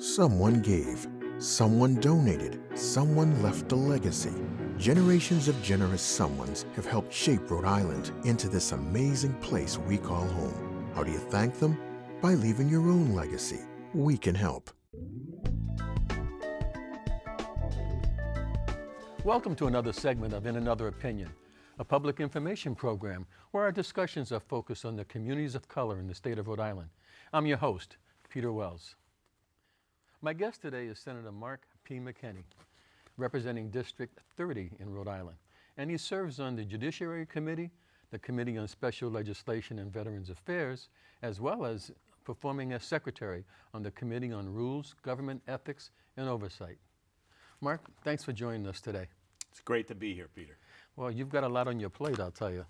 Someone gave, someone donated, someone left a legacy. Generations of generous someones have helped shape Rhode Island into this amazing place we call home. How do you thank them? By leaving your own legacy. We can help. Welcome to another segment of In Another Opinion, a public information program where our discussions are focused on the communities of color in the state of Rhode Island. I'm your host, Peter Wells. My guest today is Senator Mark P. McKinney, representing District 30 in Rhode Island, and he serves on the Judiciary Committee, the Committee on Special Legislation and Veterans Affairs, as well as performing as Secretary on the Committee on Rules, Government Ethics, and Oversight. Mark, thanks for joining us today. It's great to be here, Peter. Well, you've got a lot on your plate, I'll tell you.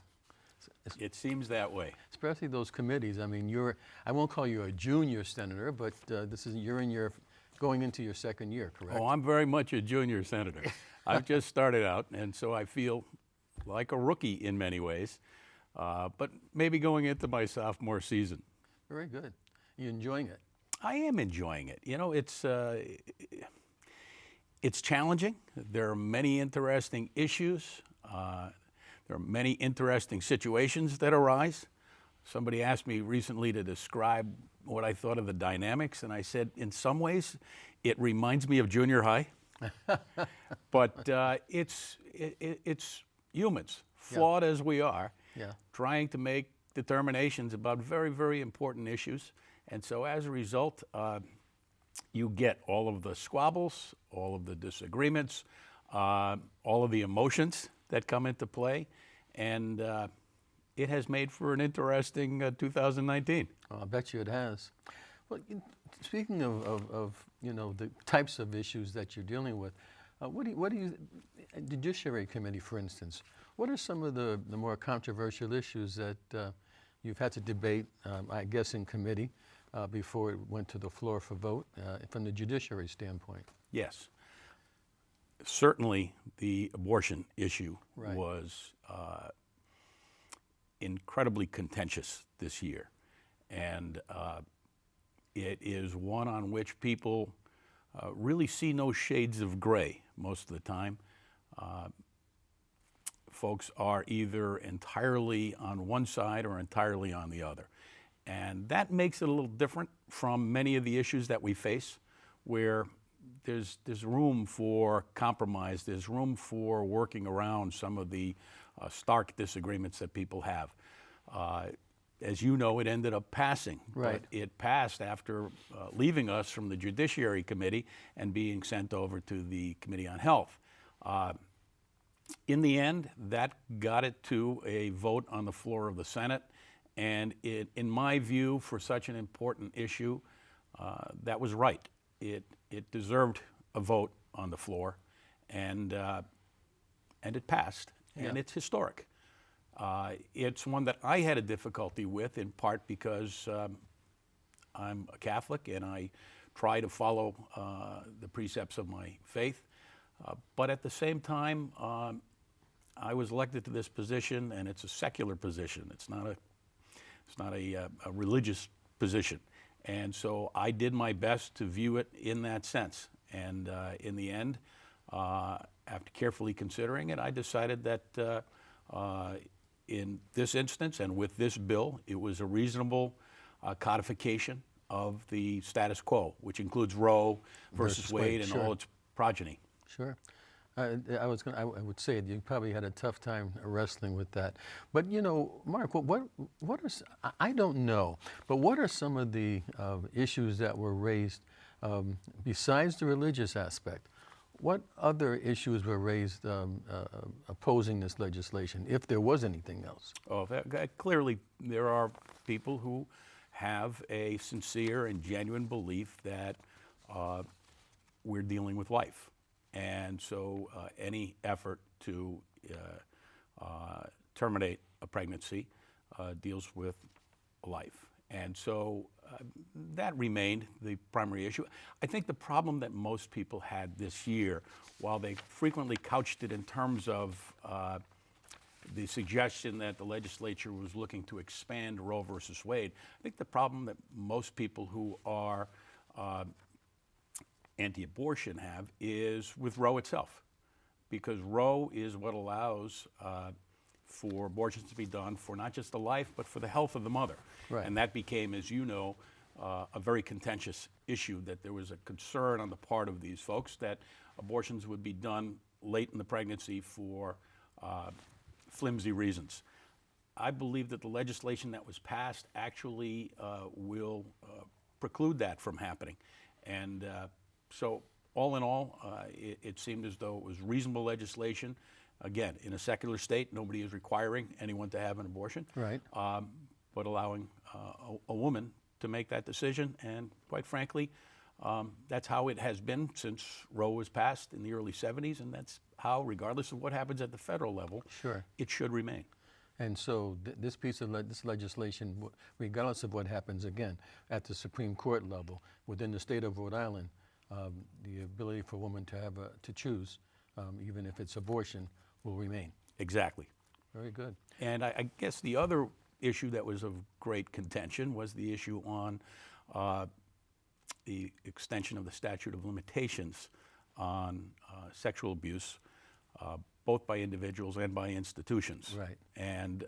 It seems that way. Especially those committees. I mean, I won't call you a junior senator, but you're going into your second year, correct? Oh, I'm very much a junior senator. I've just started out, and so I feel like a rookie in many ways, but maybe going into my sophomore season. Very good. You enjoying it? I am enjoying it. You know, it's challenging. There are many interesting issues. There are many interesting situations that arise. Somebody asked me recently to describe what I thought of the dynamics, and I said, in some ways, it reminds me of junior high. But it's humans, flawed as we are, trying to make determinations about very, very important issues. And so as a result, you get all of the squabbles, all of the disagreements, all of the emotions that come into play, and it has made for an interesting 2019. I bet you it has. Well, speaking of the types of issues that you're dealing with, the Judiciary Committee, for instance, what are some of the more controversial issues that you've had to debate, I guess, in committee before it went to the floor for vote from the judiciary standpoint? Yes. Certainly the abortion issue was incredibly contentious this year. And it is one on which people really see no shades of gray most of the time. Folks are either entirely on one side or entirely on the other. And that makes it a little different from many of the issues that we face, where there's room for compromise, there's room for working around some of the stark disagreements that people have. As you know, it ended up passing. Right. But it passed after leaving us from the Judiciary Committee and being sent over to the Committee on Health. In the end, that got it to a vote on the floor of the Senate. And in my view, for such an important issue, that was right. It deserved a vote on the floor, and it passed, and it's historic. It's one that I had a difficulty with, in part because I'm a Catholic and I try to follow the precepts of my faith. But at the same time, I was elected to this position, and it's a secular position. It's not a religious position. And so I did my best to view it in that sense. And in the end, after carefully considering it, I decided that in this instance and with this bill, it was a reasonable codification of the status quo, which includes Roe versus Wade and all its progeny. Sure. I would say you probably had a tough time wrestling with that. But Mark, I don't know, but what are some of the issues that were raised besides the religious aspect? What other issues were raised opposing this legislation, if there was anything else? Oh, clearly there are people who have a sincere and genuine belief that we're dealing with life. And so any effort to terminate a pregnancy deals with life. And so that remained the primary issue. I think the problem that most people had this year, while they frequently couched it in terms of the suggestion that the legislature was looking to expand Roe versus Wade, I think the problem that most people who are anti-abortion have is with Roe itself, because Roe is what allows for abortions to be done for not just the life, but for the health of the mother. Right. And that became, as you know, a very contentious issue, that there was a concern on the part of these folks that abortions would be done late in the pregnancy for flimsy reasons. I believe that the legislation that was passed actually will preclude that from happening. And so all in all, it seemed as though it was reasonable legislation. Again, in a secular state, nobody is requiring anyone to have an abortion, Right. but allowing a woman to make that decision. And quite frankly, that's how it has been since Roe was passed in the early 70s, and that's how, regardless of what happens at the federal level, Sure. it should remain. And so this piece of this legislation, regardless of what happens again at the Supreme Court level, within the state of Rhode Island, the ability for a woman to have to choose, even if it's abortion, will remain. Exactly. Very good. And I guess the other issue that was of great contention was the issue on the extension of the statute of limitations on sexual abuse, both by individuals and by institutions. Right. And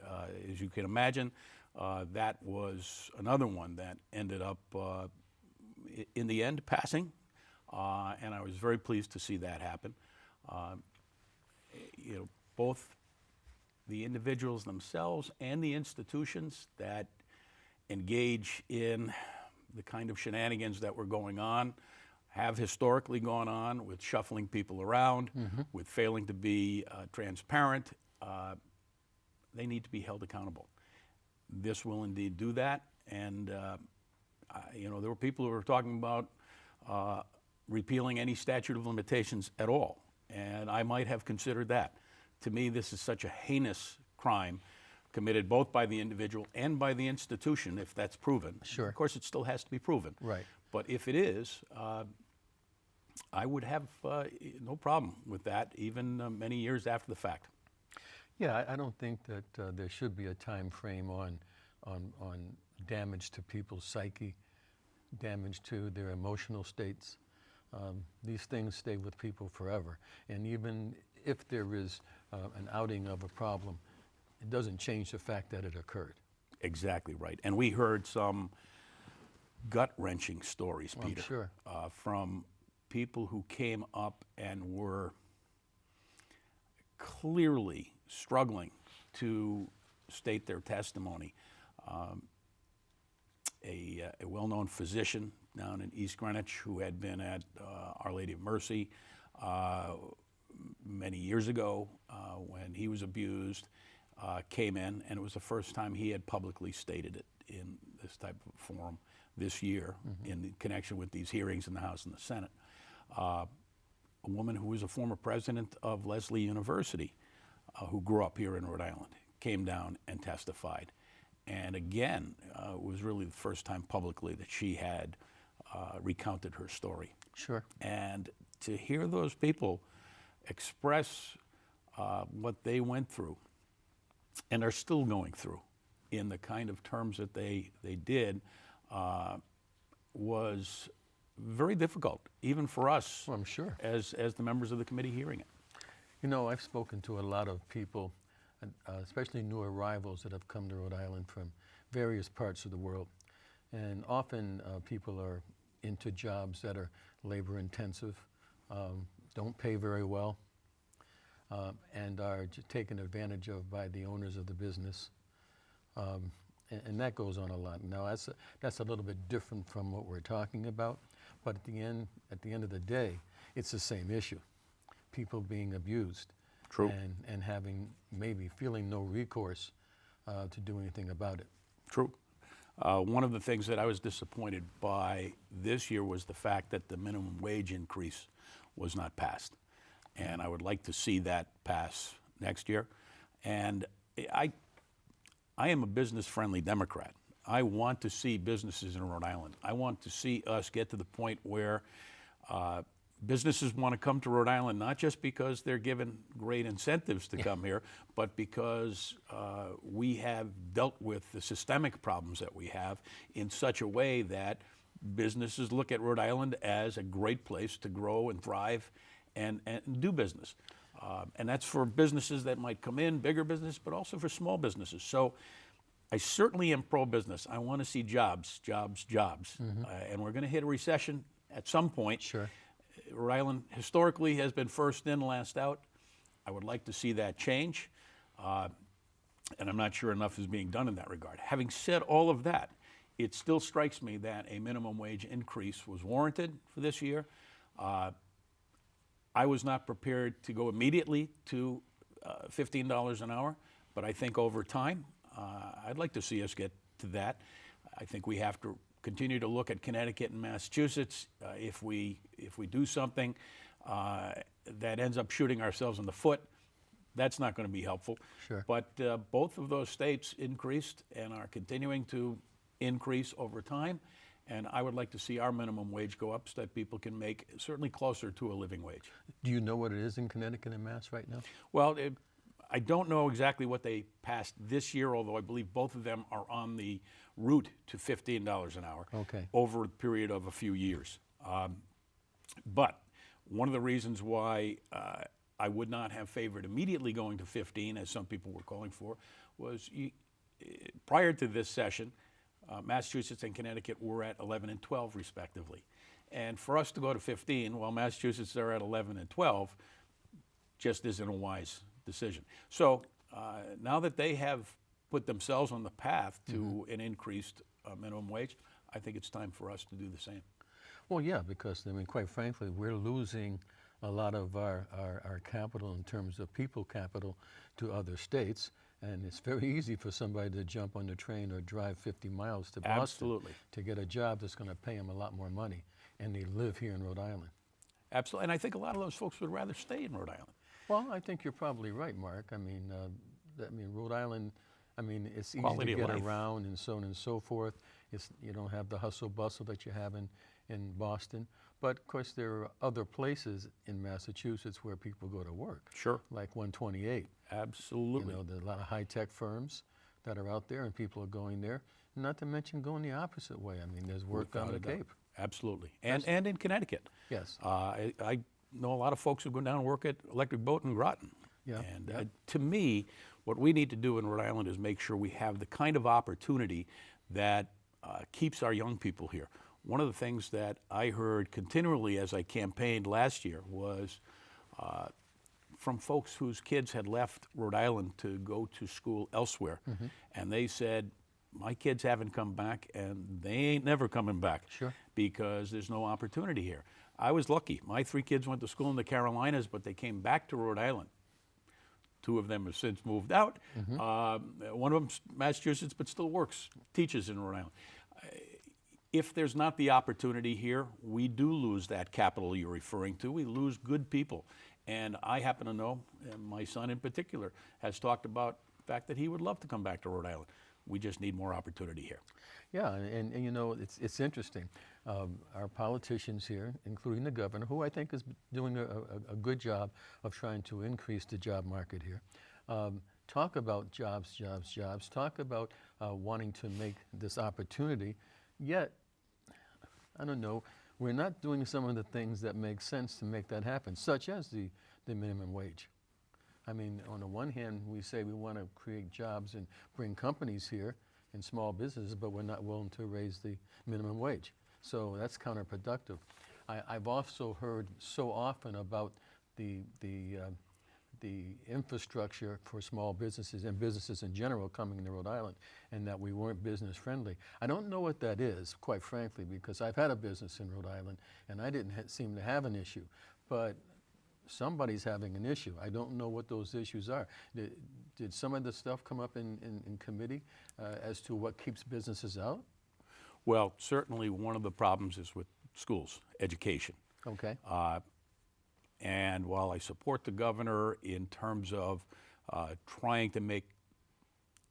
as you can imagine, that was another one that ended up, in the end, passing. And I was very pleased to see that happen. Both the individuals themselves and the institutions that engage in the kind of shenanigans that were going on have historically gone on with shuffling people around, with failing to be transparent. They need to be held accountable. This will indeed do that. And there were people who were talking about repealing any statute of limitations at all. And I might have considered that. To me, this is such a heinous crime committed both by the individual and by the institution, if that's proven. Sure. Of course, it still has to be proven. Right. But if it is, I would have no problem with that, even many years after the fact. Yeah, I don't think that there should be a time frame on damage to people's psyche, damage to their emotional states. These things stay with people forever. And even if there is an outing of a problem, it doesn't change the fact that it occurred. Exactly right. And we heard some gut-wrenching stories, Well, I'm Peter, sure. from people who came up and were clearly struggling to state their testimony. A well-known physician down in East Greenwich who had been at Our Lady of Mercy many years ago when he was abused, came in, and it was the first time he had publicly stated it in this type of forum this year in connection with these hearings in the House and the Senate. A woman who was a former president of Lesley University, who grew up here in Rhode Island, came down and testified. And again, it was really the first time publicly that she had recounted her story. Sure. And to hear those people express what they went through and are still going through in the kind of terms that they did was very difficult, even for us. Well, I'm sure. As the members of the committee hearing it. You know, I've spoken to a lot of people, especially new arrivals that have come to Rhode Island from various parts of the world. And often people are into jobs that are labor intensive, don't pay very well, and are taken advantage of by the owners of the business. And that goes on a lot. Now, that's a little bit different from what we're talking about, but at the end of the day, it's the same issue. People being abused. True. And maybe feeling no recourse to do anything about it. True. One of the things that I was disappointed by this year was the fact that the minimum wage increase was not passed. And I would like to see that pass next year. And I am a business-friendly Democrat. I want to see businesses in Rhode Island. I want to see us get to the point where businesses want to come to Rhode Island, not just because they're given great incentives to come here, but because we have dealt with the systemic problems that we have in such a way that businesses look at Rhode Island as a great place to grow and thrive and do business. And that's for businesses that might come in, bigger business, but also for small businesses. So I certainly am pro-business. I want to see jobs, jobs, jobs. And we're going to hit a recession at some point. Sure. Rhode Island historically has been first in, last out. I would like to see that change. And I'm not sure enough is being done in that regard. Having said all of that, it still strikes me that a minimum wage increase was warranted for this year. I was not prepared to go immediately to $15 an hour, but I think over time, I'd like to see us get to that. I think we have to continue to look at Connecticut and Massachusetts. If we do something that ends up shooting ourselves in the foot, that's not going to be helpful. Sure. But both of those states increased and are continuing to increase over time. And I would like to see our minimum wage go up so that people can make certainly closer to a living wage. Do you know what it is in Connecticut and Mass right now? Well, I don't know exactly what they passed this year, although I believe both of them are on the route to $15 an hour over a period of a few years. But one of the reasons why I would not have favored immediately going to 15, as some people were calling for, was prior to this session, Massachusetts and Connecticut were at 11 and 12 respectively. And for us to go to 15, while Massachusetts are at 11 and 12, just isn't a wise decision. So now that they have put themselves on the path to an increased minimum wage, I think it's time for us to do the same. Well, yeah, because I mean, quite frankly, we're losing a lot of our capital in terms of people capital to other states. And it's very easy for somebody to jump on the train or drive 50 miles to Boston to get a job that's going to pay them a lot more money, and they live here in Rhode Island. Absolutely, and I think a lot of those folks would rather stay in Rhode Island. Well, I think you're probably right, Mark. I mean, Rhode Island, I mean, it's easy Quality to of get life. around and so on and so forth. You don't have the hustle bustle that you have in Boston. But of course, there are other places in Massachusetts where people go to work. Sure. Like 128. Absolutely. You know, there are a lot of high-tech firms that are out there, and people are going there. Not to mention going the opposite way. I mean, there's work on the Cape. Absolutely. And in Connecticut. Yes. I know a lot of folks who go down and work at Electric Boat in Groton. Yeah. And to me, what we need to do in Rhode Island is make sure we have the kind of opportunity that keeps our young people here. One of the things that I heard continually as I campaigned last year was from folks whose kids had left Rhode Island to go to school elsewhere. And they said, my kids haven't come back and they ain't never coming back. Sure. Because there's no opportunity here. I was lucky. My 3 kids went to school in the Carolinas, but they came back to Rhode Island. 2 of them have since moved out. One of them's Massachusetts, but still works, teaches in Rhode Island. If there's not the opportunity here, we do lose that capital you're referring to. We lose good people. And I happen to know, and my son in particular, has talked about the fact that he would love to come back to Rhode Island. We just need more opportunity here. Yeah, and you know, it's interesting. Our politicians here, including the governor, who I think is doing a good job of trying to increase the job market here, talk about jobs, jobs, jobs, talk about wanting to make this opportunity, yet, I don't know, we're not doing some of the things that make sense to make that happen, such as the minimum wage. I mean, on the one hand, we say we want to create jobs and bring companies here and small businesses, but we're not willing to raise the minimum wage. So that's counterproductive. I've also heard so often about the infrastructure for small businesses and businesses in general coming to Rhode Island, and that we weren't business friendly. I don't know what that is, quite frankly, because I've had a business in Rhode Island and I didn't seem to have an issue, but somebody's having an issue. I don't know what those issues are. Did some of the stuff come up in committee as to what keeps businesses out? Well, certainly one of the problems is with schools, education. Okay. And while I support the governor in terms of trying to make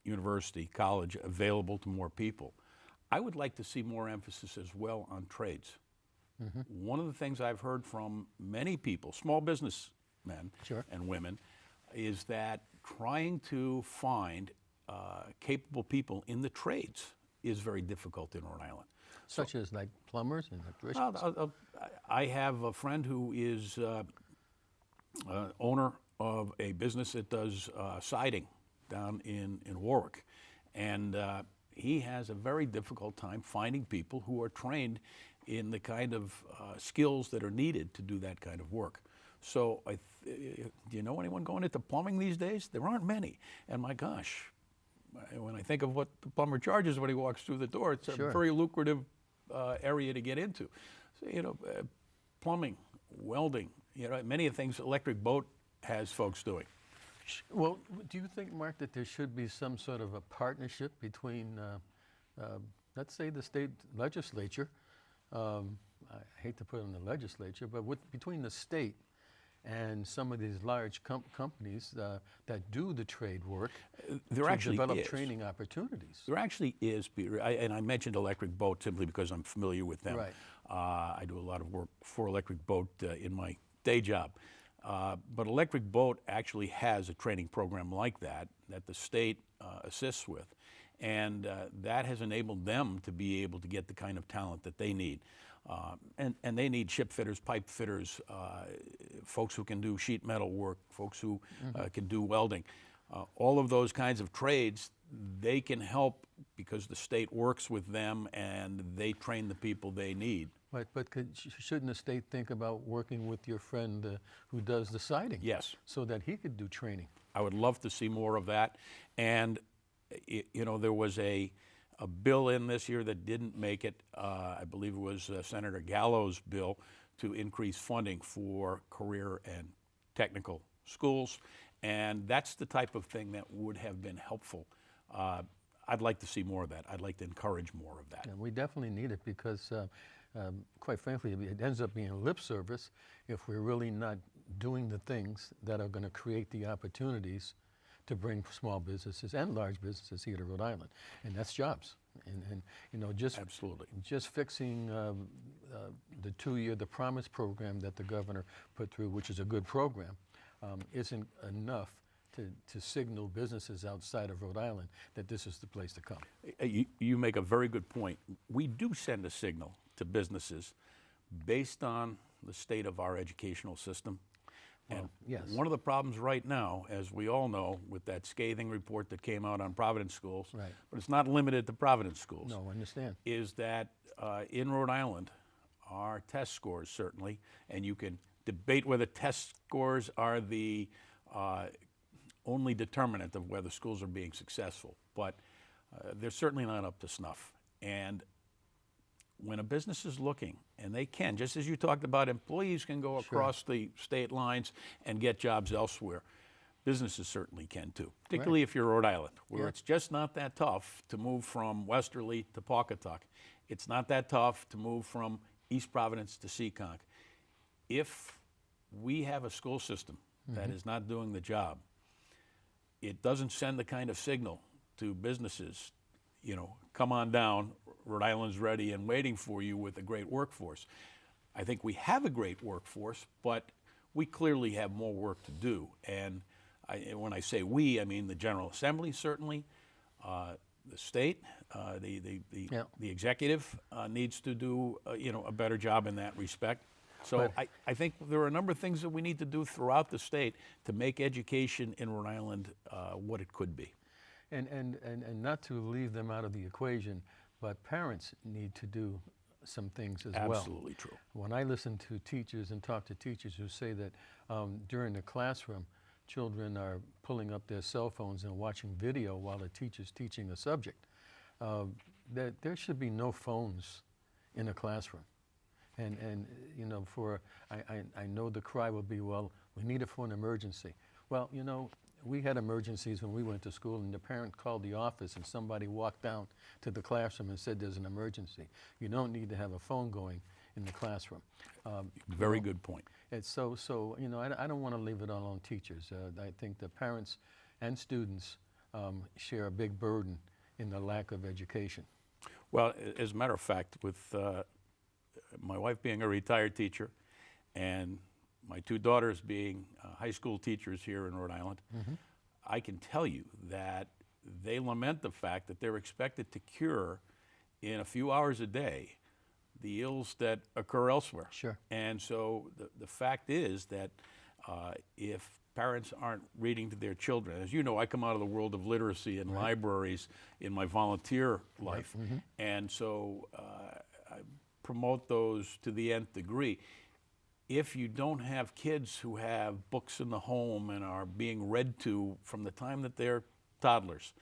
university, college available to more people, I would like to see more emphasis as well on trades. One of the things I've heard from many people, small businessmen and women, is that trying to find capable people in the trades is very difficult in Rhode Island. Such as like plumbers and electricians? I have a friend who is owner of a business that does siding down in Warwick. And he has a very difficult time finding people who are trained in the kind of skills that are needed to do that kind of work. So do you know anyone going into plumbing these days? There aren't many. And my gosh, when I think of what the plumber charges when he walks through the door, it's a very lucrative area to get into. So, plumbing, welding, many of the things Electric Boat has folks doing. Well, do you think, Mark, that there should be some sort of a partnership between, let's say, the state legislature, I hate to put it in the legislature, but between the state and some of these large companies that do the trade work to develop training opportunities? There actually is, Peter, and I mentioned Electric Boat simply because I'm familiar with them. Right. I do a lot of work for Electric Boat in my day job. But Electric Boat actually has a training program like that the state assists with. And that has enabled them to be able to get the kind of talent that they need. And they need ship fitters, pipe fitters, folks who can do sheet metal work, folks who can do welding. All of those kinds of trades, they can help because the state works with them and they train the people they need. Right, but shouldn't the state think about working with your friend who does the siding? Yes. So that he could do training. I would love to see more of that. And, there was a bill in this year that didn't make it. I believe it was Senator Gallo's bill to increase funding for career and technical schools. And that's the type of thing that would have been helpful. I'd like to see more of that. I'd like to encourage more of that. And we definitely need it because quite frankly, it ends up being lip service if we're really not doing the things that are going to create the opportunities to bring small businesses and large businesses here to Rhode Island, and that's jobs. And Absolutely. just fixing the Promise program that the governor put through, which is a good program, isn't enough to signal businesses outside of Rhode Island that this is the place to come. You make a very good point. We do send a signal to businesses based on the state of our educational system. And yes. One of the problems right now, as we all know, with that scathing report that came out on Providence schools, right. but it's not limited to Providence schools. No, I understand. Is that in Rhode Island, our test scores certainly, and you can debate whether test scores are the only determinant of whether schools are being successful, but they're certainly not up to snuff. And when a business is looking, and they can, just as you talked about, employees can go across the state lines and get jobs elsewhere. Businesses certainly can too, particularly if you're Rhode Island, where it's just not that tough to move from Westerly to Pawcatuck. It's not that tough to move from East Providence to Seekonk. If we have a school system that is not doing the job, it doesn't send the kind of signal to businesses, come on down, Rhode Island's ready and waiting for you with a great workforce. I think we have a great workforce, but we clearly have more work to do. And when I say we, I mean the General Assembly certainly, the state, the executive needs to do a better job in that respect. So I think there are a number of things that we need to do throughout the state to make education in Rhode Island what it could be. And not to leave them out of the equation, but parents need to do some things as well. Absolutely true. When I listen to teachers and talk to teachers who say that during the classroom, children are pulling up their cell phones and watching video while the teacher's teaching a subject, there should be no phones in a classroom. And I know the cry will be, well, we need it for an emergency. Well, we had emergencies when we went to school, and the parent called the office and somebody walked down to the classroom and said there's an emergency. You don't need to have a phone going in the classroom. Very good point. It's so I don't want to leave it all on teachers. I think the parents and students share a big burden in the lack of education. Well, as a matter of fact, with my wife being a retired teacher and my two daughters being high school teachers here in Rhode Island, I can tell you that they lament the fact that they're expected to cure in a few hours a day the ills that occur elsewhere. Sure. And so the fact is that if parents aren't reading to their children, as you know, I come out of the world of literacy and libraries in my volunteer life, and so I promote those to the nth degree. If you don't have kids who have books in the home and are being read to from the time that they're toddlers,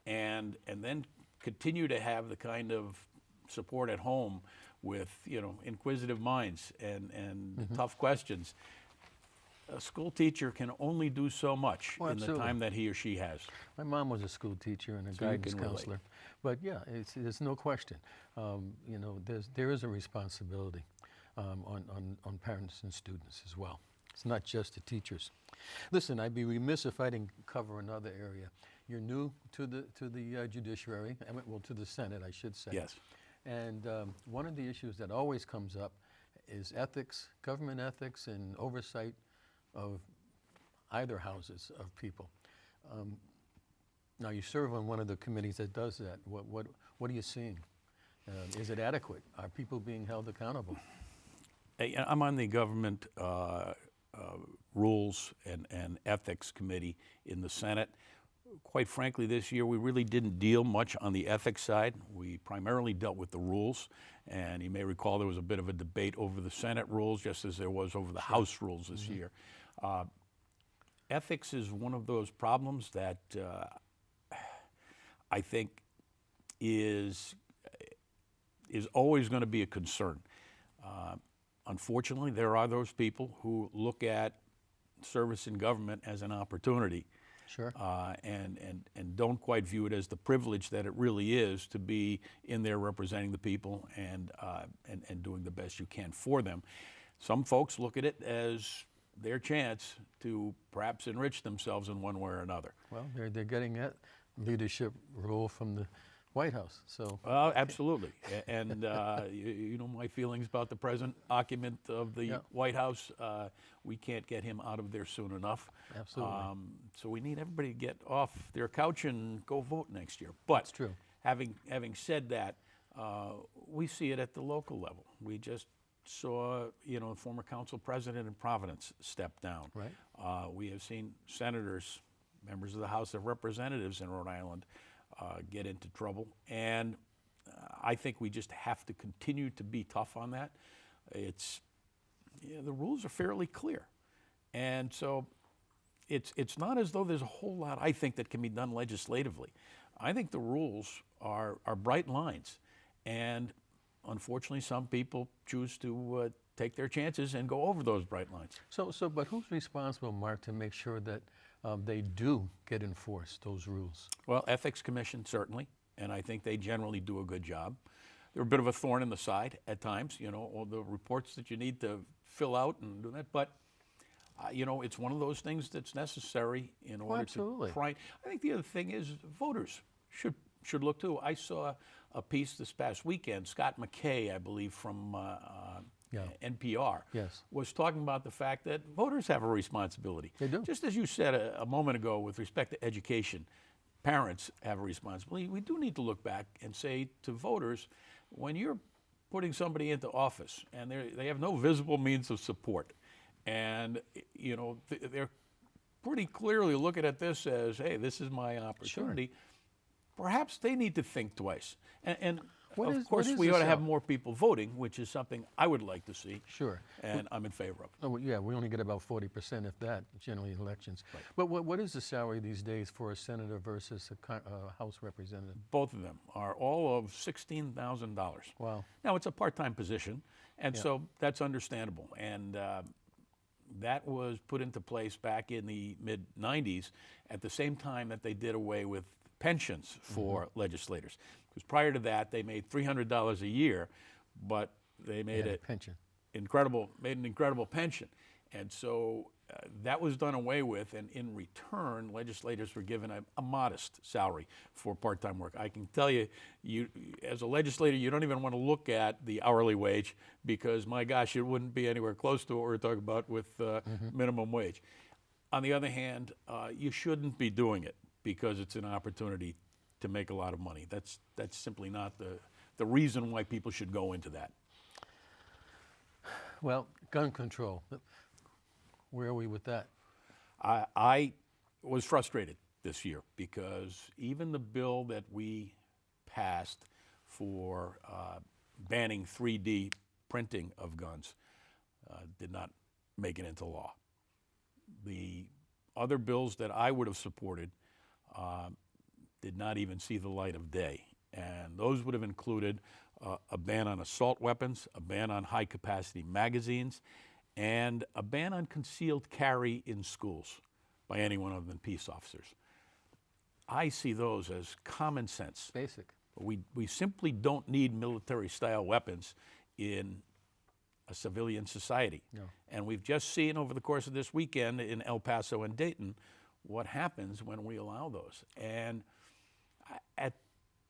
and then continue to have the kind of support at home with, you know, inquisitive minds and tough questions, a school teacher can only do so much in the time that he or she has. My mom was a school teacher and a So you guidance can relate. counselor. But yeah, there's no question. You know, there is a responsibility on parents and students as well. It's not just the teachers. Listen, I'd be remiss if I didn't cover another area. You're new to the judiciary, well, to the Senate, I should say. Yes. And one of the issues that always comes up is ethics, government ethics, and oversight of either houses of people. Now, you serve on one of the committees that does that. What are you seeing? Is it adequate? Are people being held accountable? Hey, I'm on the Government Rules and Ethics Committee in the Senate. Quite frankly, this year we really didn't deal much on the ethics side. We primarily dealt with the rules, and you may recall there was a bit of a debate over the Senate rules, just as there was over the House rules this year. Ethics is one of those problems that I think is always going to be a concern. Unfortunately, there are those people who look at service in government as an opportunity. Sure. And don't quite view it as the privilege that it really is to be in there representing the people and doing the best you can for them. Some folks look at it as their chance to perhaps enrich themselves in one way or another. Well, they're getting that leadership role from the White House, so. Absolutely. And you know my feelings about the present occupant of the White House. We can't get him out of there soon enough. Absolutely. So we need everybody to get off their couch and go vote next year. But That's true. Having said that, we see it at the local level. We just saw, you know, former council president in Providence step down. Right. We have seen senators, members of the House of Representatives in Rhode Island get into trouble. And I think we just have to continue to be tough on that. The rules are fairly clear. And so it's not as though there's a whole lot, I think, that can be done legislatively. I think the rules are bright lines. And unfortunately, some people choose to take their chances and go over those bright lines. But who's responsible, Mark, to make sure that they do get enforced, those rules? Well, Ethics Commission, certainly, and I think they generally do a good job. They're a bit of a thorn in the side at times, you know, all the reports that you need to fill out and do that, but you know, it's one of those things that's necessary in order to try. I think the other thing is voters should look too. I saw a piece this past weekend, Scott McKay, I believe, from NPR, was talking about the fact that voters have a responsibility. They do. Just as you said a moment ago with respect to education, parents have a responsibility. We do need to look back and say to voters, when you're putting somebody into office and they have no visible means of support, and you know they're pretty clearly looking at this as, hey, this is my opportunity, perhaps they need to think twice. And of course, we ought to have more people voting, which is something I would like to see. Sure. And I'm in favor of. Oh, yeah, we only get about 40%, if that, generally in elections. Right. But what is the salary these days for a senator versus a House representative? Both of them are all of $16,000. Wow. Now, it's a part-time position, and so that's understandable. And that was put into place back in the mid-'90s at the same time that they did away with pensions for legislators. Because prior to that, they made $300 a year, but they made an incredible pension. And so that was done away with, and in return, legislators were given a modest salary for part-time work. I can tell you, as a legislator, you don't even want to look at the hourly wage because, my gosh, it wouldn't be anywhere close to what we're talking about with minimum wage. On the other hand, you shouldn't be doing it because it's an opportunity to make a lot of money. That's simply not the reason why people should go into that. Well, gun control. Where are we with that? I was frustrated this year because even the bill that we passed for banning 3D printing of guns did not make it into law. The other bills that I would have supported did not even see the light of day. And those would have included a ban on assault weapons, a ban on high-capacity magazines, and a ban on concealed carry in schools by anyone other than peace officers. I see those as common sense. Basic. We simply don't need military-style weapons in a civilian society. No. And we've just seen over the course of this weekend in El Paso and Dayton what happens when we allow those. And at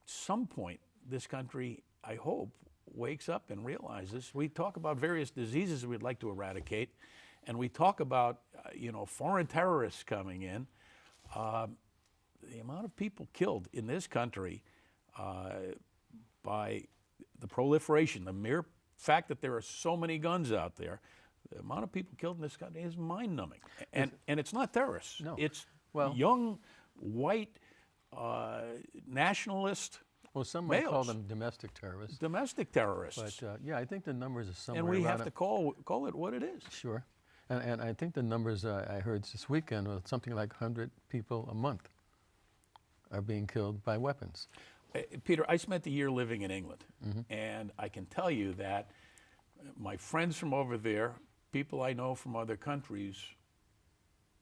some point, this country, I hope, wakes up and realizes we talk about various diseases we'd like to eradicate, and we talk about foreign terrorists coming in. The amount of people killed in this country by the proliferation, the mere fact that there are so many guns out there, the amount of people killed in this country is mind-numbing. And it's not terrorists. No. It's Well, young, white, nationalist well, some might call males. them domestic terrorists. Domestic terrorists. But yeah, I think the numbers are somewhere and we around have to call it what it is. Sure. And I think the numbers I heard this weekend was something like 100 people a month are being killed by weapons. Peter, I spent a year living in England, and I can tell you that my friends from over there, people I know from other countries,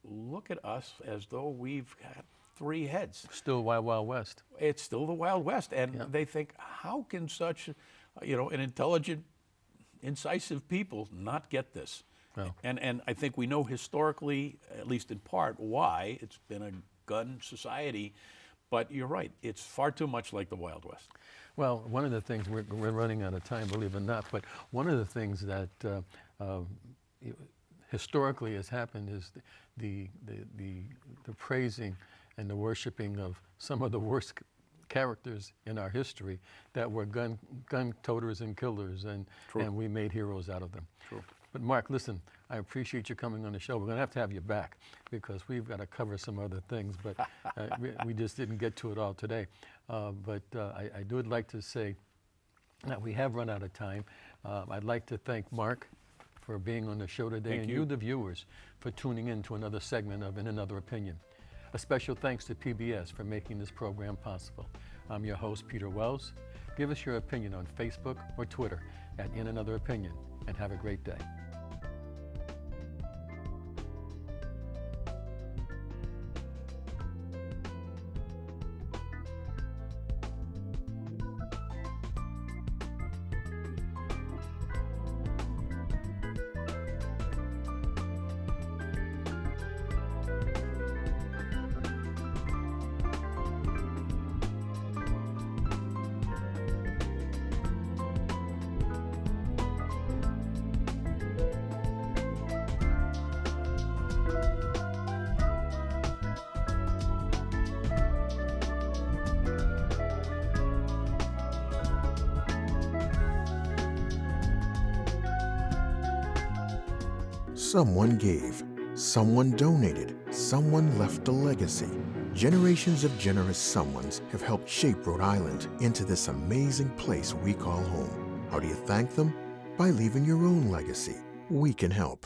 look at us as though we've got 3 heads. Still Wild Wild West. It's still the Wild West, and Yeah. they think, how can such, an intelligent, incisive people not get this? Well. And I think we know historically, at least in part, why it's been a gun society. But you're right, it's far too much like the Wild West. Well, one of the things, we're running out of time, believe it or not, but one of the things that historically has happened is the praising and the worshiping of some of the worst characters in our history that were gun toters and killers, and we made heroes out of them. True. But Mark, listen, I appreciate you coming on the show. We're going to have you back because we've got to cover some other things, but we just didn't get to it all today. But I would like to say that we have run out of time. I'd like to thank Mark for being on the show today, Thank and you, the viewers, for tuning in to another segment of In Another Opinion. A special thanks to PBS for making this program possible. I'm your host, Peter Wells. Give us your opinion on Facebook or Twitter at In Another Opinion, and have a great day. Someone gave, someone donated, someone left a legacy. Generations of generous someones have helped shape Rhode Island into this amazing place we call home. How do you thank them? By leaving your own legacy. We can help.